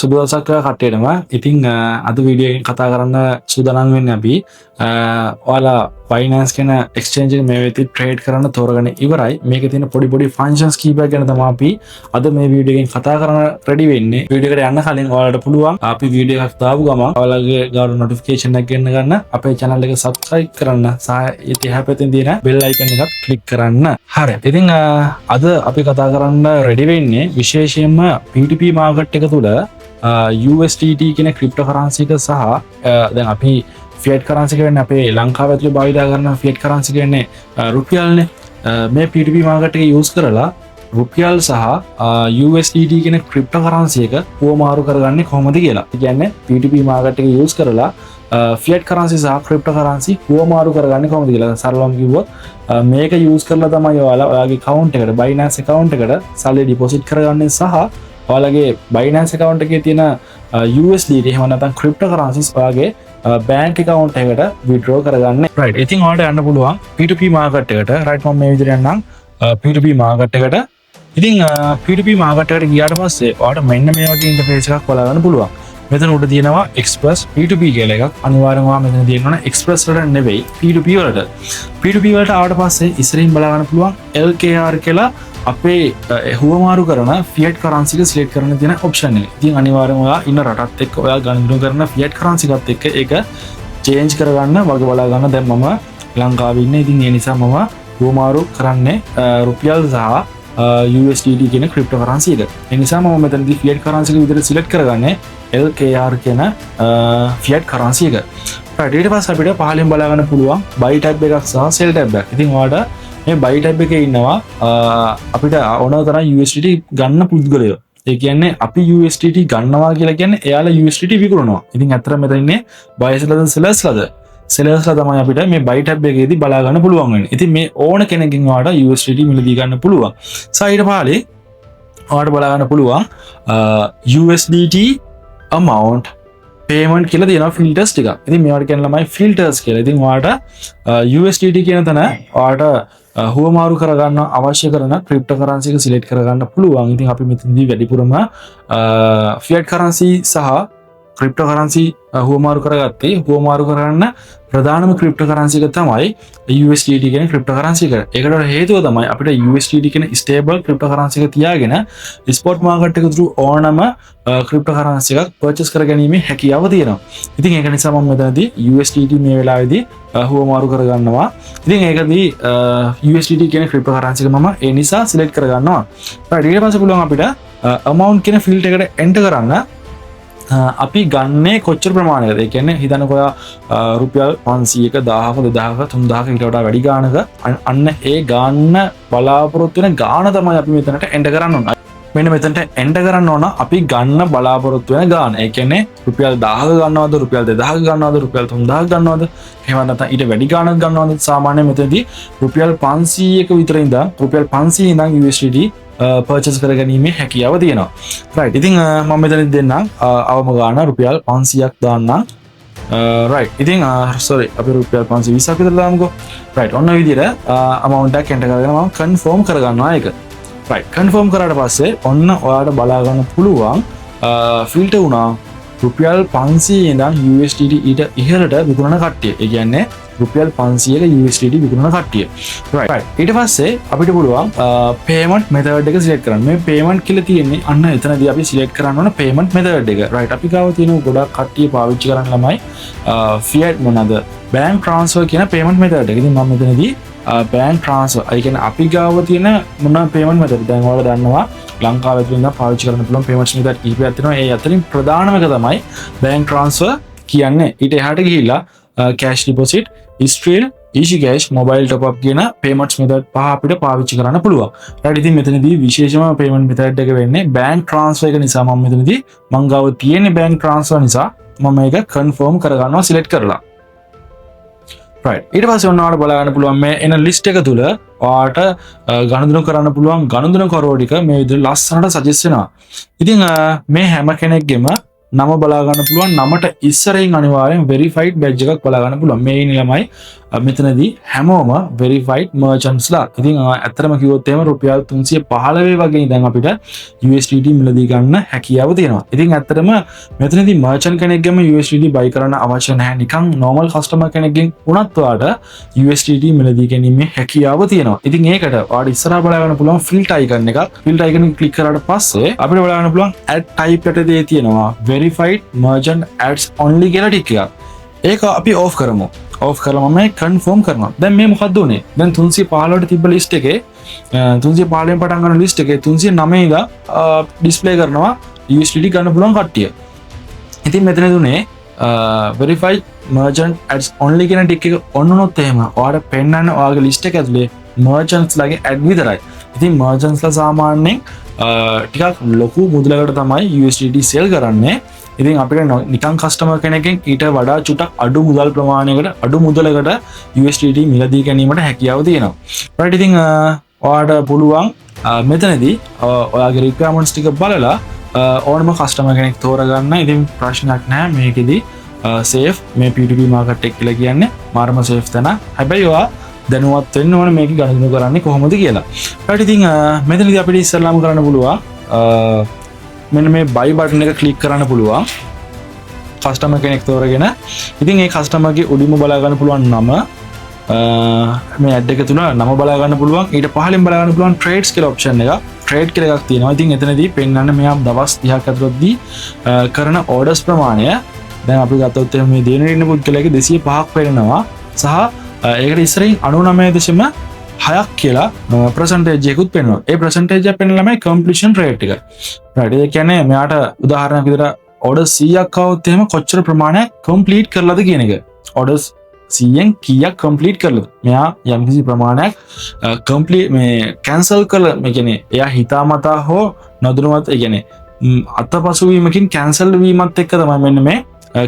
සුබදසක් කට්ටේටම ඉතිං අද වීඩියෝෙන් කතා කරන්න සූදානම් වෙන්නේ අපි ඔයාලා ෆයිනෑන්ස් කියන එක්ස්චේන්ජ් එක මේ වෙද්දි ට්‍රේඩ් කරන්න තෝරගෙන ඉවරයි. මේකේ තියෙන පොඩි ෆන්ක්ෂන්ස් කීපයක් ගැන තමයි අපි අද මේ වීඩියෝ එකෙන් කතා කරන්න රෙඩි වෙන්නේ. වීඩියෝ එකට යන්න කලින් ඔයාලට පුළුවන් අපි වීඩියෝ එකක් දාපු ගමන් ඔයාලගේ ගාන නොටිෆිකේෂන් එක ගන්න අපේ channel එක subscribe කරන්න සහ ඉතින් එහා පැත්තේ තියෙන bell icon එකත් click කරන්න. හරි. ඉතින් අද අපි කතා කරන්න රෙඩි වෙන්නේ විශේෂයෙන්ම P2P මාකට් එක තුල USDT කියන ක්‍රිප්ටෝ කරන්සි එක සහ දැන් අපි ෆියට් කරන්සි කියන්නේ අපේ ලංකාව ඇතුලේ භාවිත කරන ෆියට් කරන්සි කියන්නේ රුපියල්නේ. මේ P2P මාකට් එක යූස් කරලා රුපියල් සහ USDT කියන ක්‍රිප්ටෝ කරන්සි එක පුවමාරු කරගන්නේ කොහොමද කියලා. ඒ කියන්නේ P2P මාකට් එක යූස් කරලා ෆියට් කරන්සි සහ ක්‍රිප්ටෝ කරන්සි පුවමාරු කරගන්නේ කොහොමද කියලා. සරලවම කිව්වොත් මේක යූස් කරලා තමයි ඔයාගේ account එකට Binance account එකට සල්ලි ඩිපොසිට් කරගන්නේ සහ ඔයාලගේ Binance account එකේ තියෙන USDT එහෙම නැත්නම් cryptocurrencies ඔයාගේ bank account එකට withdraw කරගන්න. right. ඉතින් ඔයාලට යන්න පුළුවන් P2P market එකට. right. මම මේ විදිහට යන්නම් P2P market එකට. ඉතින් P2P market එකට ගියාට පස්සේ ඔයාලට මෙන්න මේ වගේ interface එකක් බලා ගන්න පුළුවන්. මෙතන උඩ තියෙනවා Express P2P කියලා එකක්. අනිවාර්යෙන්ම ඔයා මෙතන තියෙනවා Express වලට නෙවෙයි P2P වලට. P2P වලට ආවට පස්සේ ඉස්සරින් බලා ගන්න පුළුවන් LKR කියලා අපේ හුවමාරු කරන ෆියට් කරන්සි එක සිලෙක්ට් කරන්න තියෙන ඔප්ෂන් එක. ඉතින් අනිවාර්යෙන්ම ඔයා ඉන්න රටත් එක්ක ඔයා ගණන් කරන ෆියට් කරන්සි එකත් එක්ක ඒක චේන්ජ් කරගන්න වගේ බලා ගන්න. දැන් මම ලංකාවේ ඉන්නේ. ඉතින් ඒ නිසා මම හුවමාරු කරන්නේ රුපියල් සහ USDT කියන ක්‍රිප්ටෝ කරන්සි එක. ඒ නිසා මම මෙතනදී ෆියට් කරන්සි එක විදිහට සිලෙක්ට් කරගන්නේ LKR කියන ෆියට් කරන්සි එක. ඊට පස්සේ අපිට පහලින් බලා ගන්න පුළුවන් buy tab එකක් සහ sell tab එකක්. ඉතින් ඔයාලට මේ buy tab එකේ ඉන්නවා අපිට ඕන තරම් USDT ගන්න පුද්ගලයෝ. ඒ කියන්නේ අපි USDT ගන්නවා කියලා කියන්නේ එයාලා USDT විකුණනවා. ඉතින් ඇත්තටම මෙතන ඉන්නේ buyerස්ලාද sellersලාද? sellersලා තමයි අපිට මේ buy tab එකේදී බලා ගන්න පුළුවන් වෙන්නේ. ඉතින් මේ ඕන කෙනකින් ඔයාලට USDT මිලදී ගන්න පුළුවන්. ඊට පස්සේ ඔයාලට බලා ගන්න පුළුවන් USDT amount payment කියලා තියෙනවා ෆිල්ටර්ස් ටික. ඉතින් මේවට කියන ළමයි ෆිල්ටර්ස් කියලා. ඉතින් ඔයාලට USDT කියන තැන ඔයාලට හුවමාරු කරගන්න අවශ්‍ය කරන ක්‍රිප්ටෝ කරන්සි එක සිලෙක්ට් කරගන්න පුළුවන්. ඉතින් අපි මෙතනදී වැඩිපුරම ෆියට් කරන්සි සහ ක්‍රිප්ටෝ කරන්සි හුවමාරු කරගත්තේ හුවමාරු කරන්න ප්‍රධානම ක්‍රිප්ටෝ කරන්සි එක තමයි USDT කියන ක්‍රිප්ටෝ කරන්සි එක. ඒකට හේතුව තමයි අපිට USDT කියන ස්ටේබල් ක්‍රිප්ටෝ කරන්සි එක තියාගෙන ස්පොට් මාකට් එක through ඕනම ක්‍රිප්ටෝ කරන්සි එකක් පර්චේස් කරගැනීමේ හැකියාව තියෙනවා. ඉතින් ඒක නිසා මම මෙතනදී USDT මේ වෙලාවේදී හුවමාරු කරගන්නවා. ඉතින් ඒකදී USDT කියන ක්‍රිප්ටෝ කරන්සි එක මම ඒ නිසා සිලෙක්ට් කරගන්නවා. ඊට පස්සේ පුළුවන් අපිට amount කියන ෆීල්ඩ් එකට එන්ටර් කරන්න අපි ගන්නේ කොච්චර ප්‍රමාණයකද? ඒ කියන්නේ හිතන්නකෝ ඔයා රුපියල් 500ක 1000ක 2000ක 3000ක ඊට වඩා වැඩි ගාණක අන්න ඒ ගාන්න බලාපොරොත්තු වෙන ගාණ තමයි අපි මෙතනට එන්ටර් කරන්න ඕන. මෙන්න මෙතනට එන්ටර් කරන්න ඕන අපි ගන්න බලාපොරොත්තු වෙන ගාණ. ඒ කියන්නේ රුපියල් 1000ක ගන්නවද රුපියල් 2000ක ගන්නවද රුපියල් 3000ක ගන්නවද එහෙම නැත්නම් ඊට වැඩි ගාණක් ගන්නවද? සාමාන්‍යයෙන් මෙතනදී රුපියල් 500ක විතර ඉඳන් රුපියල් 500 ඉඳන් USDT පර්චේස් කරගැනීමේ හැකියාව තියෙනවා. right. ඉතින් මම මෙතන දෙන්නම් අවම ගාණ රුපියල් 500ක් දාන්නම්. right. ඉතින් sorry අපි රුපියල් 520ක් විතර දාමුකෝ. right. ඔන්න ඔය විදිහට amount එකක් එන්ටර් කරගෙන මම confirm කරගන්නවා ඒක. right. confirm කරාට පස්සේ ඔන්න ඔයාලට බලා ගන්න පුළුවන් filter වුණා රුපියල් 500 ඉඳන් USDT ඊට ඉහළට විකුණන කට්ටිය. ඒ කියන්නේ රුපියල් 500ක USDT විකුණන කට්ටිය. right. ඊට පස්සේ අපිට පුළුවන් payment method එක select කරන්න. මේ payment කියලා තියෙන්නේ අන්න එතනදී අපි select කරන්න ඕන payment method එක. right. අපි ගාව තියෙන ගොඩක් කට්ටිය පාවිච්චි කරන ළමයි fiat මොනවාද bank transfer කියන payment method එක. ඉතින් මම මෙතනදී bank transfer ඒ කියන්නේ අපි ගාව තියෙන මොන payment method දැන් ඔයාලා දන්නවා ලංකාවේ තියෙන පාවිච්චි කරන්න පුළුවන් payments method කීපයක් තියෙනවා. ඒ අතරින් ප්‍රධානම එක තමයි bank transfer කියන්නේ. ඊට එහාට ගිහිල්ලා cash deposit, Skrill, easy cash, mobile top up කියන payments method පහ අපිට පාවිච්චි කරන්න පුළුවන්. right. ඉතින් මෙතනදී විශේෂම payment method එක වෙන්නේ bank transfer එක නිසා මම මෙතනදී මං ගාව තියෙන bank transfer නිසා මම මේක confirm කරගන්නවා select කරලා. right. ඊට පස්සේ ඔයාලට බලා ගන්න පුළුවන් මේ එන list එක තුල ඔයාලට ගණන්දුන කරන්න පුළුවන් ගණන්දුන කරෝඩික මේ විදිහට ලස්සනට suggest වෙනවා. ඉතින් මේ හැම කෙනෙක්ගෙම නම බලා ගන්න පුළුවන්. නමට ඉස්සරහින් අනිවාර්යෙන් verified badge එකක් බලා ගන්න පුළුවන්. මේ ඉන්න ළමයි මෙතනදී හැමෝම වෙරිෆයිඩ් මර්චන්ට්ස්ලා. ඉතින් ඇත්තටම කිව්වොත් එහෙම රුපියල් 315 වගේ ඉඳන් අපිට USDT මිලදී ගන්න හැකියාව තියෙනවා. ඉතින් ඇත්තටම මෙතනදී මර්චන්ට් කෙනෙක්ගෙම USDT buy කරන්න අවශ්‍ය නැහැ. නිකන් normal customer කෙනෙක්ගෙන් වුණත් ඔයාලට USDT මිලදී ගැනීමේ හැකියාව තියෙනවා. ඉතින් ඒකට ඔයාලට ඉස්සරහා බලා ගන්න පුළුවන් filter icon එක. filter icon එක click කරාට පස්සේ අපිට බලා ගන්න පුළුවන් add type එකට දේ තියෙනවා verified merchant ads only කියලා ටික එකක්. ඒක අපි off කරමු. off කරලා මම confirm කරනවා. දැන් මේ මොකද්ද උනේ? දැන් 315ට තිබ්බ list එකේ 315 න් පටන් ගන්න list එකේ 309 ඉඳලා display කරනවා USDT ගන්න පුළුවන් කට්ටිය. ඉතින් මෙතනදී උනේ verified merchant ads only කියන ටික එක on වුණොත් එහෙම ඔයාලට පෙන්නන්න ඔයාගේ list එක ඇතුලේ merchants ලගේ ad විතරයි. ඉතින් merchants ලා සාමාන්‍යයෙන් ටිකක් ලොකු මුදලකට තමයි USDT sell කරන්නේ. ඉතින් අපිට නිකන් කස්ටමර් කෙනෙක්ගෙන් ඊට වඩා චුට්ටක් අඩු මුදල් ප්‍රමාණයකට අඩු මුදලකට USDT මිලදී ගැනීමට හැකියාව තියෙනවා. right ඉතින් ඔයාලට පුළුවන් මෙතනදී ඔයාගේ requirements ටික බලලා ඕනම කස්ටමර් කෙනෙක් තෝරගන්න. ඉතින් ප්‍රශ්නයක් නැහැ මේකෙදි safe මේ P2P market එක කියලා කියන්නේ මාරම safe තැන. හැබැයි ඔයා දැනුවත් වෙන්න ඕනේ මේක ගණනය කරන්නේ කොහොමද කියලා. right ඉතින් මෙතනදී අපිට ඉස්සෙල්ලාම කරන්න පුළුවන් මෙන්න මේ buy button එක click කරන්න පුළුවන් customer කෙනෙක් තෝරගෙන. ඉතින් ඒ customer ගේ උඩින්ම බලා ගන්න පුළුවන් නම මේ ad එක තුන නම බලා ගන්න පුළුවන්. ඊට පහළින් බලා ගන්න පුළුවන් trades කියලා option එක. trade කියලා එකක් තියෙනවා. ඉතින් එතනදී පෙන්නන්න මෙයා දවස් 30ක් ඇතුළතදී කරන orders ප්‍රමාණය දැන් අපි ගත්තොත් මේ දෙවෙනි ඉන්න පුද්ගලයාගේ 205ක් වෙනවා සහ ඒකට ඉස්සරින් 99.6ක් කියලා percentage එකකුත් පෙන්වනවා. ඒ percentage එක පෙන්වලා තමයි completion rate එක. right ඒ කියන්නේ මෙයාට උදාහරණයක් විදිහට orders 100ක් આવොත් එහෙම කොච්චර ප්‍රමාණයක් complete කරලාද කියන එක. orders 100න් කීයක් complete කරලාද? මෙයා යම්කිසි ප්‍රමාණයක් complete මේ cancel කළා. මේ කියන්නේ එයා හිතාමතා හෝ නොදැනුවත් ඒ කියන්නේ අතපසුවීමකින් cancel වීමත් එක්ක තමයි මෙන්න මේ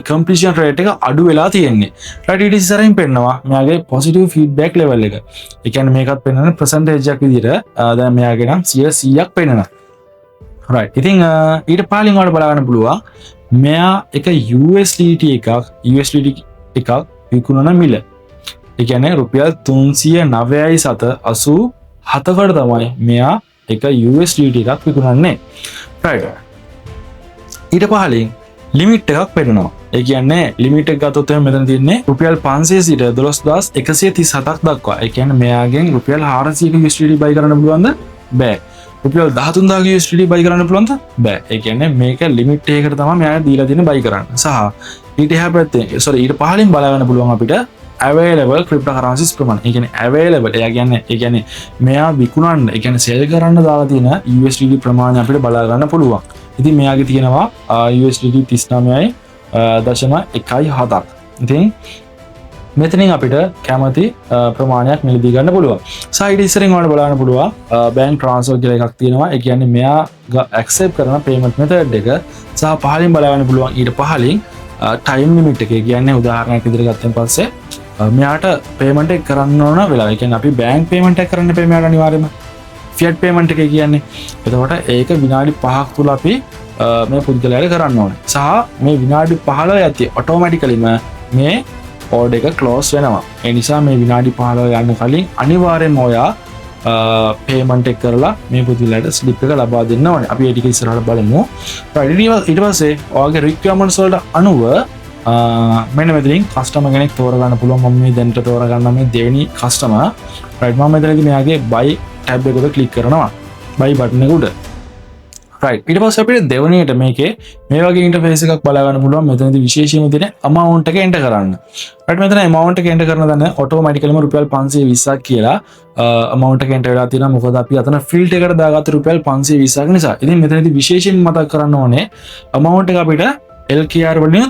completion rate එක අඩු වෙලා තියෙන්නේ. right ඊට ඉස්සරින් පෙන්නනවා මෙයාගේ positive feedback level එක. ඒ කියන්නේ මේකත් පෙන්නන percentage එකක් විදිහට දැන් මෙයාගේ නම් 100ක් පෙන්නනවා. right ඉතින් ඊට පහලින් වල බලා ගන්න පුළුවන් මෙයා එක USDT එකක් විකුණන මිල. ඒ කියන්නේ රුපියල් 309.87කට තමයි මෙයා එක USDT එකක් විකුණන්නේ. right ඊට පහලින් ලිමිට් එකක් පෙන්නනවා. ඒ කියන්නේ ලිමිට් එක ගත්තොත් එහෙනම් මෙතන තියෙන්නේ රුපියල් 500 සිට 12137ක් දක්වා. ඒ කියන්නේ මෙයාගෙන් රුපියල් 400ක USDT buy කරන්න පුළුවන්ද? බෑ. රුපියල් 13000ක USDT buy කරන්න පුළුවන්ද? බෑ. ඒ කියන්නේ මේක ලිමිට් එකකට තමයි මෙයාට දීලා තියෙන buy කරන්න. සහ ඊට එහා පැත්තේ ඊට පහලින් බලා ගන්න පුළුවන් අපිට available cryptocurrencies ප්‍රමාණය. ඒ කියන්නේ available ඒ කියන්නේ මෙයා විකුණන්න ඒ කියන්නේ sell කරන්න දාලා තියෙන USDT ප්‍රමාණය අපිට බලා ගන්න පුළුවන්. ඉතින් මෙයාගේ තියෙනවා USDT 39.17ක්. ඉතින් මෙතනින් අපිට කැමති ප්‍රමාණයක් මිලදී ගන්න පුළුවන්. සයිඩ් ඉස්සරින් වල බලන්න පුළුවන් bank transfer කියලා එකක් තියෙනවා. ඒ කියන්නේ මෙයා accept කරන payment method එක සහ පහලින් බලා ගන්න පුළුවන් ඊට පහලින් time limit එක. ඒ කියන්නේ උදාහරණයක් විදිහට ගත්තන් පස්සේ මෙයාට payment එක කරන්න ඕන වෙලාව. ඒ කියන්නේ අපි bank payment එක කරන්න එපා මෙයාට අනිවාර්යයෙන්ම fiat payment එක කියන්නේ. එතකොට ඒක විනාඩි 5ක් තුල අපි මේ පුද්ගලයාට කරන්න ඕනේ. සහ මේ විනාඩි 15 යද්දී ඔටෝමැටිකලිම මේ order එක close වෙනවා. ඒ නිසා මේ විනාඩි 15 යන්න කලින් අනිවාර්යෙන්ම ඔයා payment එක කරලා මේ පුද්ගලයාට slip එක ලබා දෙන්න ඕනේ. අපි ඒ ටික ඉස්සරහට බලමු. ඊට පස්සේ ඔයාගේ requirements වලට අනුව මෙන්න මෙතනින් customer කෙනෙක් තෝරගන්න පුළුවන්. මම මේ දැනට තෝරගන්න මේ දෙවෙනි customer. right මම මෙතනදී මෙයාගේ buy tab එකට click කරනවා. buy button එක උඩ. right ඊට පස්සේ අපිට දෙවෙනියට මේකේ මේ වගේ ඉන්ටර්ෆේස් එකක් බලා ගන්න පුළුවන්. මෙතනදී විශේෂයෙන්ම තියෙන amount එක enter කරන්න. right මෙතන amount එක enter කරන දන්න ඔටෝමැටිකලිම රුපියල් 520ක් කියලා amount එක enter වෙලා තියෙනවා. මොකද අපි අතන field එකට දාගත්ත රුපියල් 520ක් නිසා. ඉතින් මෙතනදී විශේෂයෙන් මතක් කරන්න ඕනේ amount එක අපිට LKR වලින්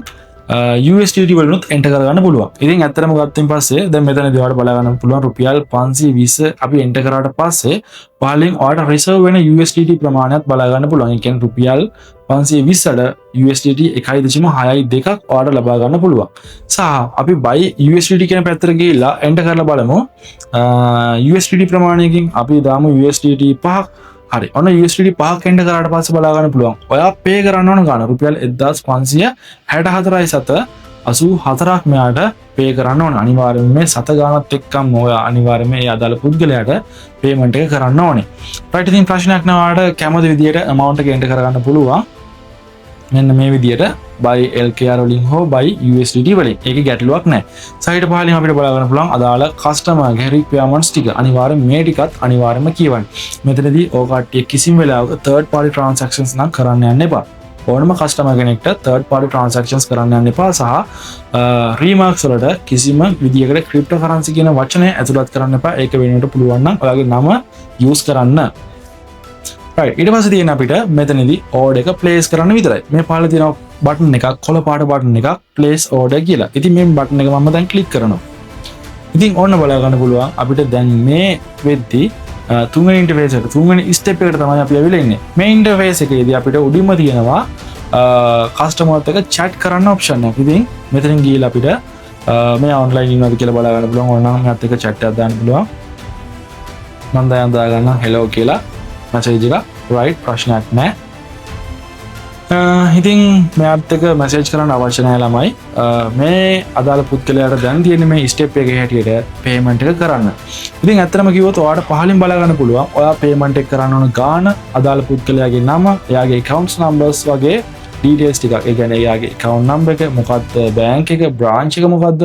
USDT වලුත් enter කරගන්න පුළුවන්. ඉතින් ඇත්තටම ගත්තන් පස්සේ දැන් මෙතනදී ඔයාලට බලා ගන්න පුළුවන් රුපියල් 520 අපි enter කරාට පස්සේ පහලින් ඔයාලට reserve වෙන USDT ප්‍රමාණයත් බලා ගන්න පුළුවන්. ඒ කියන්නේ රුපියල් 520ට USDT 1.62ක් ඔයාලට ලබා ගන්න පුළුවන්. සහ අපි buy USDT කියන පැත්තට ගිහිල්ලා enter කරලා බලමු. USDT ප්‍රමාණයකින් අපි දාමු USDT 5ක්. හරි ඔන්න USDT 5ක් enter කරාට පස්සේ බලා ගන්න පුළුවන්. ඔයා pay කරන්න ඕන ගාන රුපියල් 1564.7 84ක් මෙයාට පේ කරන්න ඕනේ. අනිවාර්යයෙන්ම මේ සත ගානත් එක්කම ඔය අනිවාර්යයෙන්ම ඒ අදාළ පුද්ගලයාට පේමන්ට් එක කරන්න ඕනේ. රයිට් ඉතින් ප්‍රශ්නයක් නවාට කැමති විදියට amount එක එන්ටර් කරගන්න පුළුවන්. මෙන්න මේ විදියට by LKR වලින් හෝ by USDT වලින්. ඒකේ ගැටලුවක් නැහැ. සයිඩ් පහලින් අපිට බලා ගන්න පුළුවන් අදාළ කස්ටමර්ගේ requirements ටික. අනිවාර්යයෙන් මේ ටිකත් අනිවාර්යයෙන්ම කියවන්න. මෙතනදී ඕක කට්ටිය කිසිම වෙලාවක third party transactions නම් කරන්න යන්න එපා. ඕනම කස්ටමර් කෙනෙක්ට third party transactions කරන්න යන්න එපා සහ remarks වලට කිසිම විදියකට cryptocurrency කියන වචනය ඇතුළත් කරන්න එපා. ඒක වෙනුවට පුළුවන් නම් ඔයාගේ නම use කරන්න. right ඊට පස්සේ තියෙන අපිට මෙතනදී order එක place කරන්න විතරයි. මේ පහළ තියෙන බටන් එකක් කොළ පාට බටන් එකක් place order කියලා. ඉතින් මේ බටන් එක මම දැන් click කරනවා. ඉතින් ඕන්න බලා ගන්න පුළුවන් අපිට දැන් මේ වෙද්දී තුන්වෙනි ඉන්ටර්ෆේස් එකට තුන්වෙනි ස්ටෙප් එකට තමයි අපි ඇවිල්ලා ඉන්නේ. මේ ඉන්ටර්ෆේස් එකේදී අපිට උඩින්ම තියෙනවා කස්ටමර්ත් එක්ක chat කරන්න ඔප්ෂන් එකක්. ඉතින් මෙතනින් ගිහලා අපිට මේ ඔන්ලයින් ඉන්නවද කියලා බලා ගන්න පුළුවන්. ඕනනම් මෙයාත් එක්ක chat එකක් දාන්න පුළුවන්. මම දැන් දා ගන්න hello කියලා message එක. right ප්‍රශ්නයක් නැහැ. ඉතින් මෙයාත් එක්ක message කරන්න අවශ්‍ය නැහැ ළමයි. මේ අදාළ පුද්ගලයාට දැන් තියෙන මේ ස්ටෙප් එකේ හැටියට පේමන්ට් එක කරන්න. ඉතින් ඇත්තටම කිව්වොත් ඔයාලට පහලින් බලා ගන්න පුළුවන් ඔයා පේමන්ට් එක කරන්න ඕන ගාන, අදාළ පුද්ගලයාගේ නම, එයාගේ accounts numbers වගේ details ටිකක්. ඒ කියන්නේ එයාගේ account number එක මොකක්ද, bank එක, branch එක මොකක්ද,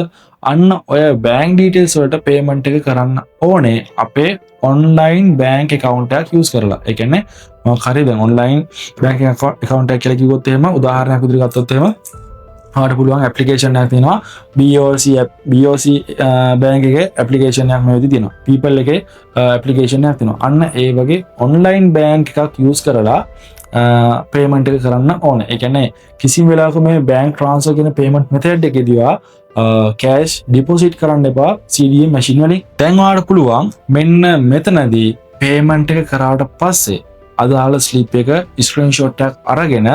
අන්න ඔය bank details වලට පේමන්ට් එක කරන්න ඕනේ අපේ online bank account එකක් use කරලා. ඒ කියන්නේ මොකක් හරි දැන් online bank account එකක් කියලා කිව්වොත් එහෙම උදාහරණයක් විදිහට ගත්තොත් එහෙම ඔයාලට පුළුවන් application එකක් තියෙනවා BOC bank එකේ application එකක් මේ විදිහට තියෙනවා. people එකේ application එකක් තියෙනවා. අන්න ඒ වගේ online bank එකක් use කරලා payment එක කරන්න ඕනේ. ඒ කියන්නේ කිසිම වෙලාවක මේ bank transfer කියන payment method එකේදී cash deposit කරන්න එපා CDM machine වලින්. දැන් ඔයාලට පුළුවන් මෙන්න මෙතනදී payment එක කරාට පස්සේ අදාළ slip එක screenshot එකක් අරගෙන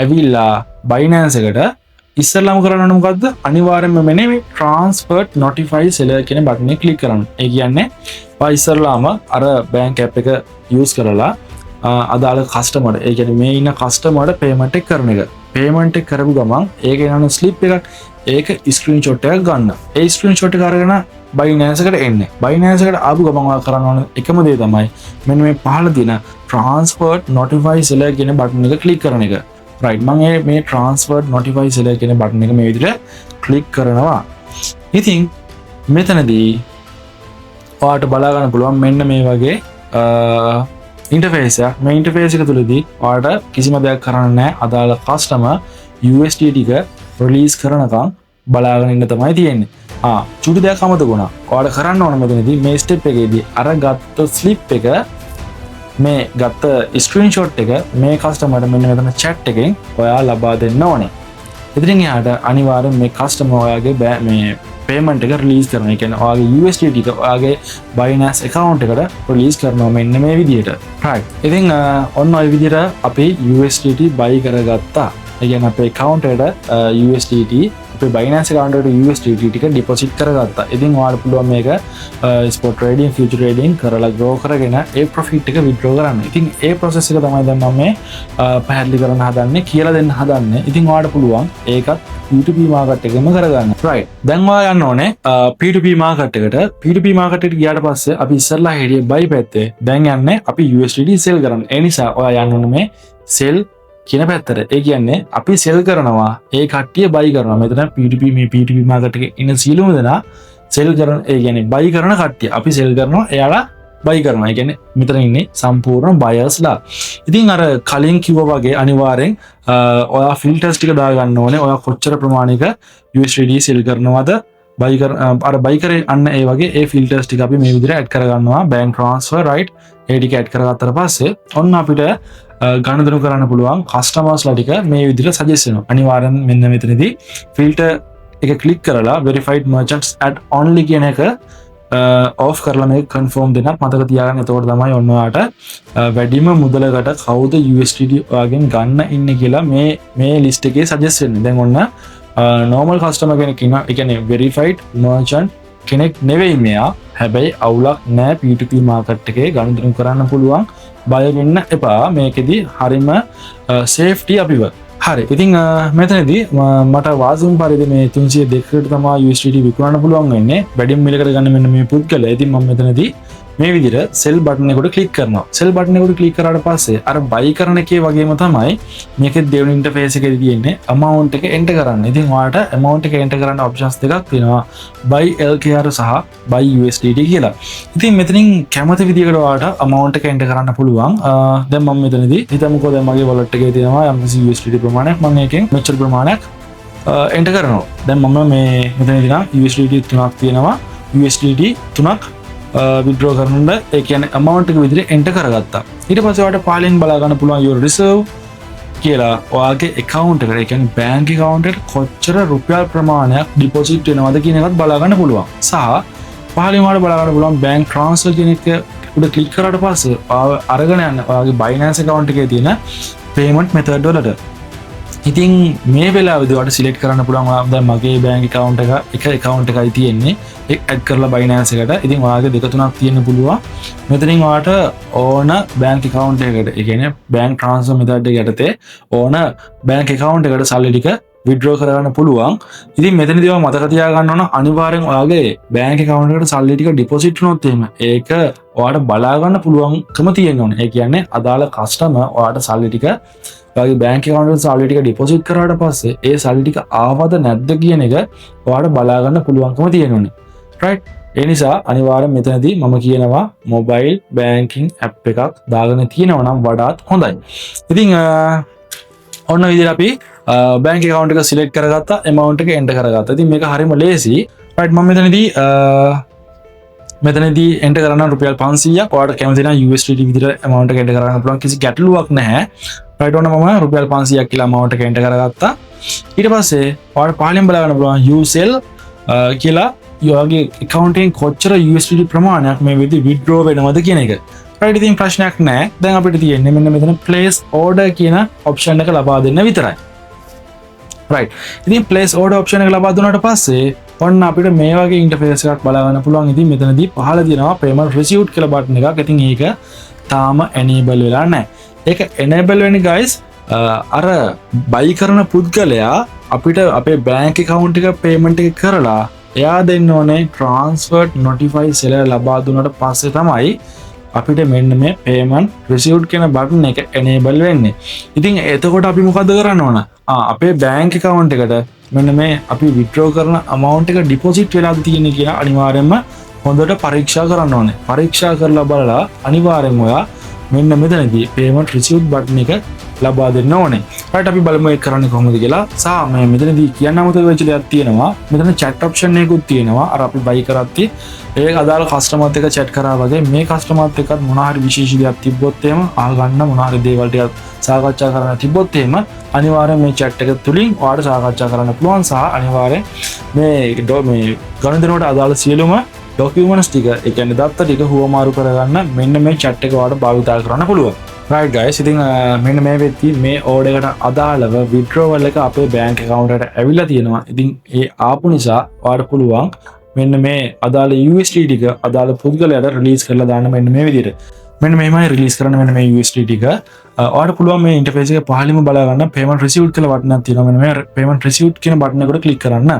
ඇවිල්ලා Binance එකට ඉස්සෙල්ලාම කරන්න ඕනේ මොකද්ද? අනිවාර්යයෙන්ම මෙන්න මේ transfer notify seller කියන බටන් එක ක්ලික් කරන්න. ඒ කියන්නේ ඔයා ඉස්සෙල්ලාම අර bank app එක use කරලා අදාළ කස්ටමර්ට, ඒ කියන්නේ මේ ඉන්න කස්ටමර්ට පේමන්ට් එක කරන එක. පේමන්ට් එක කරපු ගමන් ඒකේ යන ස්ලිප් එකක් ඒක ස්ක්‍රීන්ෂොට් එකක් ගන්න. ඒ ස්ක්‍රීන්ෂොට් එක අරගෙන Binance එකට එන්නේ. Binance එකට ආපු ගමන් ඔයා කරන්න ඕන එකම දේ තමයි මෙන්න මේ පහළ තියෙන transfer notify seller කියන බටන් එක ක්ලික් කරන එක. right මම මේ transfer notify seller කියන බටන් එක මේ විදිහට ක්ලික් කරනවා. ඉතින් මෙතනදී ඔයාලට බලා ගන්න පුළුවන් මෙන්න මේ වගේ ඉන්ටර්ෆේස් එක. මේ ඉන්ටර්ෆේස් එක තුලදී ඔයාලට කිසිම දෙයක් කරන්න නැහැ. අදාළ කස්ටමර් USDT ටික රිලීස් කරනකම් බලාගෙන ඉන්න තමයි තියෙන්නේ. චුටි දෙයක් අමතක වුණා. ඔයාලට කරන්න ඕන මෙතනදී මේ ස්ටෙප් එකේදී අර ගත්ත ස්ලිප් එක මේ ගත්ත ස්ක්‍රීන්ෂොට් එක මේ කස්ටමර්ට මෙන්න මෙතන chat එකෙන් ඔයා ලබා දෙන්න ඕනේ. ඉතින් එයාට අනිවාර්යෙන් මේ කස්ටමර් ඔයාගේ මේ payment එක release කරනවා. ඒ කියන්නේ ඔයාගේ USDT ටික ඔයාගේ Binance account එකට release කරනවා මෙන්න මේ විදිහට. right. ඉතින් ඔන්න ඔය විදිහට අපි USDT buy කරගත්තා. ඒ කියන්නේ අපේ account එකට USDT අපේ Binance account එකට USDT ටික deposit කරගත්තා. ඉතින් ඔයාලට පුළුවන් මේක spot trading, future trading කරලා grow කරගෙන ඒ profit එක withdraw කරන්න. ඉතින් ඒ process එක තමයි දැන් මම මේ පැහැදිලි කරන්න හදන්නේ, කියලා දෙන්න හදන්නේ. ඉතින් ඔයාලට පුළුවන් ඒකත් P2P market එකම කරගන්න. right. දැන් ඔයා යන්න ඕනේ P2P market එකට. P2P market එකට ගියාට පස්සේ අපි ඉස්සල්ලා හිටියේ buy පැත්තේ. දැන් යන්නේ අපි USDT sell කරන්න. ඒ නිසා ඔයා යන්න ඕනේ මේ sell කියන පැත්තට. ඒ කියන්නේ අපි sell කරනවා, ඒ කට්ටිය buy කරනවා. මෙතන P2P මේ P2P market එකේ ඉන්න සියලුම දෙනා sell කරන, ඒ කියන්නේ buy කරන කට්ටිය අපි sell කරනවා, එයාලා buy කරනවා. ඒ කියන්නේ මෙතන ඉන්නේ සම්පූර්ණ buyers ලා. ඉතින් අර කලින් කිව්වා වගේ අනිවාර්යෙන් ඔයා filters ටික දා ගන්න ඕනේ. ඔයා කොච්චර ප්‍රමාණයක USDT sell කරනවද, buy කරේ අන්න ඒ වගේ ඒ filters ටික අපි මේ විදිහට add කර ගන්නවා. bank transfer, right. ඒ ටික add කරගත්තට පස්සේ ඔන්න අපිට ගණදනු කරන්න පුළුවන් customers ලා ටික මේ විදිහට suggest වෙනවා. අනිවාර්යෙන් මෙන්න මෙතනදී filter එක click කරලා verified merchants add only කියන එක off කරලා මේක confirm දෙන්න මතක තියාගන්න. එතකොට තමයි ඔන්න ඔයාට වැඩිම මුදලකට කවුද USDT වගෙන් ගන්න ඉන්නේ කියලා මේ list එකේ suggest වෙන්නේ. දැන් ඔන්න normal customer කෙනෙක් ඉන්නවා. ඒ කියන්නේ verified merchant කෙනෙක් නෙවෙයි මෙයා. හැබැයි අවුලක් නැහැ. P2P market එකේ ගණදනු කරන්න පුළුවන්. බය වෙන්න එපා. මේකෙදි හරිම safety අපිව හරි. ඉතින් මෙතනදී මට වාසියුම් පරිදි මේ 302කට තමයි USDT විකුණන්න පුළුවන් වෙන්නේ. වැඩිම මිලකට ගන්න මෙන්න මේ පුද්ගලයා. ඉතින් මම මෙතනදී මේ විදිහට sell button එකට ක්ලික් කරනවා. sell button එකට ක්ලික් කරාට පස්සේ අර buy කරන එකේ වගේම තමයි මේකේ දෙවෙනි ඉන්ටර්ෆේස් එකේදී තියෙන්නේ amount එක enter කරන්න. ඉතින් ඔයාලට amount එක enter කරන්න options දෙකක් තියෙනවා. buy LKR සහ buy USDT කියලා. ඉතින් මෙතනින් කැමති විදිහකට ඔයාලට amount එක enter කරන්න පුළුවන්. දැන් මම මෙතනදී හිතමුකෝ දැන් මගේ wallet එකේ තියෙනවා යම්කිසි USDT ප්‍රමාණයක්. මම මේකෙන් මෙච්චර ප්‍රමාණයක් enter කරනවා. දැන් මම මේ මෙතනදී නම් USDT 3ක් තියෙනවා. USDT 3ක් withdraw කරන්න ඒ කියන්නේ amount එක විදිහට enter කරගත්තා. ඊට පස්සේ ඔයාලට පාලින් බලා ගන්න පුළුවන් your reserve කියලා ඔයාගේ account එකට ඒ කියන්නේ bank account එකට කොච්චර රුපියල් ප්‍රමාණයක් deposit වෙනවද කියන එකත් බලා ගන්න පුළුවන්. සහ පහලින් ඔයාලට බලා ගන්න පුළුවන් bank transfer කියන එක උඩ click කරාට පස්සේ අරගෙන යන්න ඔයාගේ Binance account එකේ තියෙන payment method වලට. ඉතින් මේ වෙලාවේදී ඔයාලට select කරන්න පුළුවන් දැන් මගේ bank account එක account එකයි තියෙන්නේ ඒක add කරලා Binance එකට. ඉතින් ඔයාගේ දෙක තුනක් තියෙන්න පුළුවන්. මෙතනින් ඔයාලට ඕන bank account එකකට ඒ කියන්නේ bank transfer method එක යටතේ ඕන bank account එකට සල්ලි ටික withdraw කරගන්න පුළුවන්. ඉතින් මෙතනදී ඔයා මතක තියාගන්න ඕන අනිවාර්යෙන් ඔයාගේ bank account එකට සල්ලි ටික deposit වුණොත් එහෙම ඒක ඔයාලට බලා ගන්න පුළුවන්කම තියෙන්න ඕනේ. ඒ කියන්නේ අදාළ customer ඔයාලට සල්ලි ටික ඔයාගේ bank account එකට සල්ලි ටික deposit කරාට පස්සේ ඒ සල්ලි ටික ආවද නැද්ද කියන එක ඔයාලට බලා ගන්න පුළුවන්කම තියෙන්න ඕනේ. right? ඒ නිසා අනිවාර්යෙන් මෙතනදී මම කියනවා mobile banking app එකක් දාගෙන තියෙනවා නම් වඩාත් හොඳයි. ඉතින් ඔන්න විදිහට අපි bank account එක select කරගත්තා, amount එක enter කරගත්තා. ඉතින් මේක හරියම ලේසි. right? මම මෙතනදී enter කරන්න රුපියල් 500ක්. ඔයාලට කැමති නම් USDT විදිහට amount එක enter කරන්න පුළුවන්. කිසි ගැටලුවක් නැහැ. right? ඔන්න මම රුපියල් 500ක් කියලා amount එක enter කරගත්තා. ඊට පස්සේ ඔයාලට පහලින් බලා ගන්න පුළුවන් you sell කියලා ඔයාගේ account එකෙන් කොච්චර USDT ප්‍රමාණයක් මේ විදිහට withdraw වෙනවද කියන එක. right? ඉතින් ප්‍රශ්නයක් නැහැ. දැන් අපිට තියෙන්නේ මෙන්න මෙතන place order කියන option එක ලබා දෙන්න විතරයි. right? ඉතින් place order option එක ලබා දුන්නාට පස්සේ ඔන්න අපිට මේ වගේ ඉන්ටර්ෆේස් එකක් බලා ගන්න පුළුවන්. ඉතින් මෙතනදී පහළ තියෙනවා payment received කියලා button එකක්. ඉතින් ඒක තාම enable වෙලා නැහැ. ඒක enable වෙන්නේ guys අර buy කරන පුද්ගලයා අපිට අපේ bank account එක payment එක කරලා එයා දෙන්න ඕනේ transfer notify seller ලබා දුන්නාට පස්සේ තමයි අපිට මෙන්න මේ payment received කියන button එක enable වෙන්නේ. ඉතින් එතකොට අපි මොකද කරන්න ඕන? අපේ bank account එකට මෙන්න මේ අපි withdraw කරන amount එක deposit වෙලාද තියෙන්නේ කියලා අනිවාර්යයෙන්ම හොඳට පරීක්ෂා කරන්න ඕනේ. පරීක්ෂා කරලා බලලා අනිවාර්යයෙන්ම ඔයා මෙන්න මෙතනදී payment received button එක ලබා දෙන්න ඕනේ. right? අපි බලමු ඒක කරන්නේ කොහොමද කියලා. සහ මේ මෙතනදී කියන්න අමතක වෙච්ච දෙයක් තියෙනවා. මෙතන chat option එකකුත් තියෙනවා. අර අපි buy කරද්දී ඒක අදාළ customer එක්ක chat කරා වගේ මේ customer එක්කත් මොනවා හරි විශේෂ දෙයක් තිබ්බොත් එහෙම අහගන්න මොනවා හරි දේවල් ටිකක් සාකච්ඡා කරන්න තිබ්බොත් එහෙම අනිවාර්යෙන් මේ chat එක තුලින් ඔයාලට සාකච්ඡා කරන්න පුළුවන්. සහ අනිවාර්යෙන් මේ ගණන්දරවට අදාළ සියලුම documents ටික ඒ කියන්නේ දත්ත ටික හුවමාරු කරගන්න මෙන්න මේ chat එක ඔයාලට භාවිතා කරන්න පුළුවන්. right guys, ඉතින් මෙන්න මේ වෙද්දී මේ order එකට අදාළව withdrawal එක අපේ bank account එකට ඇවිල්ලා තියෙනවා. ඉතින් ඒ ආපු නිසා ඔයාලට පුළුවන් මෙන්න මේ අදාළ USDT ටික අදාළ පුද්ගලයාට release කරලා දාන්න මෙන්න මේ විදිහට. මෙන්න මෙහෙමයි release කරන්න මෙන්න මේ USDT ටික. ඔයාලට පුළුවන් මේ interface එක පහළින්ම බලා ගන්න payment received කියලා button එකක් තියෙනවා. මෙන්න මේ payment received කියන button එකට click කරන්න.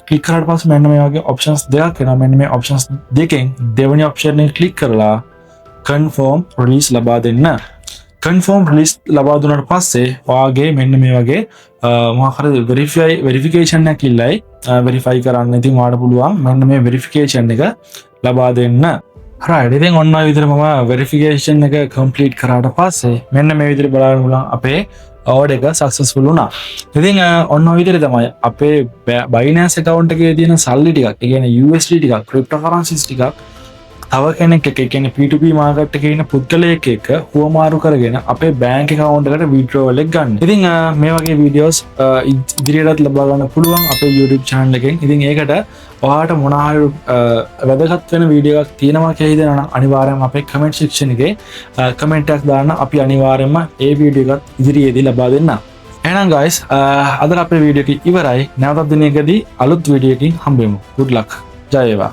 click කරාට පස්සේ මෙන්න මේ වගේ options දෙකක් එනවා. මෙන්න මේ options දෙකෙන් දෙවෙනි option එක click කරලා confirm release ලබා දෙන්න. confirm release ලබා දුන්නාට පස්සේ ඔයාගේ මෙන්න මේ වගේ මොකක් හරි verification එකක් ඉල්ලයි verify කරන්න. ඉතින් ඔයාලට පුළුවන් මෙන්න මේ verification එක ලබා දෙන්න. right? ඉතින් ඔන්න ඔය විදිහට මම verification එක complete කරාට පස්සේ මෙන්න මේ විදිහට බලන්න පුළුවන් අපේ order එක successful වුණා. ඉතින් ඔන්න ඔය විදිහට තමයි අපේ Binance account එකේ තියෙන සල්ලි ටිකක් ඒ කියන්නේ USD ටිකක් cryptocurrencies ටිකක් තව කෙනෙක් එක්ක කියන්නේ P2P මාකට් එකේ ඉන්න පුද්ගලයෙක් එක්ක හුවමාරු කරගෙන අපේ bank account එකට withdrawal එක ගන්න. ඉතින් මේ වගේ videos ඉදිරියටත් ලබා ගන්න පුළුවන් අපේ YouTube channel එකෙන්. ඉතින් ඒකට ඔයාලට මොනවා හරි වැදගත් වෙන වීඩියෝ එකක් තියෙනවා කියලා හිතනවා නම් අනිවාර්යයෙන්ම අපේ comment section එකේ comment එකක් දාන්න. අපි අනිවාර්යයෙන්ම ඒ වීඩියෝ එකත් ඉදිරියේදී ලබා දෙන්න. එහෙනම් guys අද අපේ වීඩියෝ එක ඉවරයි. නැවතත් දිනයකදී අලුත් වීඩියෝ එකකින් හම්බෙමු. good luck. ජය වේවා.